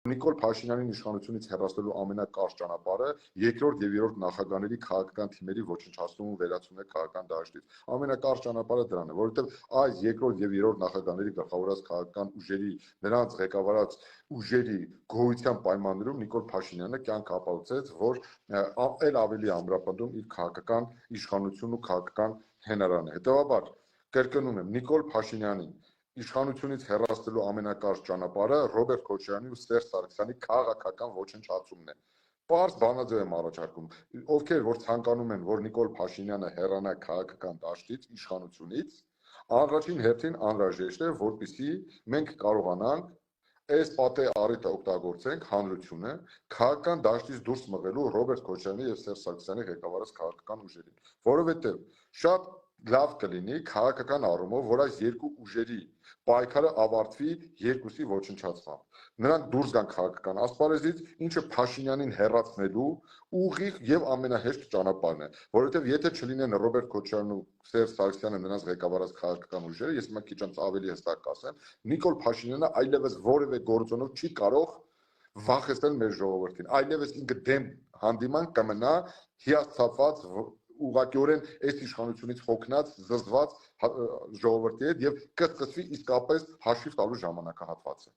Նիկոլ Փաշինյանին իշխանությունից հեռացնելու ամենակարճ ճանապարհը երկրորդ եւ երրորդ նախագահների քաղաքական թիմերի ոչնչացումը վերացումն է քաղաքական դաշտից։ Ամենակարճ ճանապարհը դրան է, որովհետեւ այս երկրորդ եւ երրորդ նախագահների գլխավորած քաղաքական ուժերի, նրանց ղեկավարած ուժերի գոյության պայմաններում Նիկոլ Փաշինյանը կյանք ապացուցեց, որ ել ավելի ամրապնդում իր քաղաքական իշխանությունն ու քաղաքական հենարանը։ Հետևաբար կրկնում եմ, Նիկոլ Փաշինյանին իշխանությունից հեռացնելու ամենակարճ ճանապարհը Ռոբերտ Քոչարյանի ու Սերժ Սարգսյանի քաղաքական ոչնչացումն է։ Պարզ բանաձև եմ առաջարկում, ովքեր որ ցանկանում են, որ Նիկոլ Փաշինյանը հեռանա քաղաքական դաշտից, իշխանությունից, առաջին հերթին անհրաժեշտ է, որպեսզի մենք կարողանանք այս պատե առիթը օգտագործենք հանրությունը քաղաքական դաշտից դուրս մղելու Ռոբերտ Քոչարյանի եւ Սերժ Սարգսյանի ղեկավարած քաղաքական ուժերին, որովհետեւ շատ լավ կլինի քաղաքական առումով, որ այս երկու ուժերի պայքարը ավարտվի երկուսի ոչնչացմամբ։ Նրանք դուրս գան քաղաքական ասպարեզից, ինչը Փաշինյանին հեռացնելու ուղիղ եւ ամենահեշտ ճանապարհն է, որովհետեւ եթե չլինեն Ռոբերտ Քոչարյանն ու Սերժ Սարգսյանը նրանց ղեկավարած քաղաքական ուժերը, ես մի քիչ ավելի հստակ կասեմ, Նիկոլ Փաշինյանը այլևս որևէ գործոնով չի կարող վախեցնել մեր ժողովրդին, այլևս ինքը դեմ հանդիման կմնա հիասթափված ուղղակիորեն այս իշխանությունից հոգնած, զզված ժողովրդի հետ եւ կսկսվի իսկապես հաշիվ տալու ժամանակահատվածը։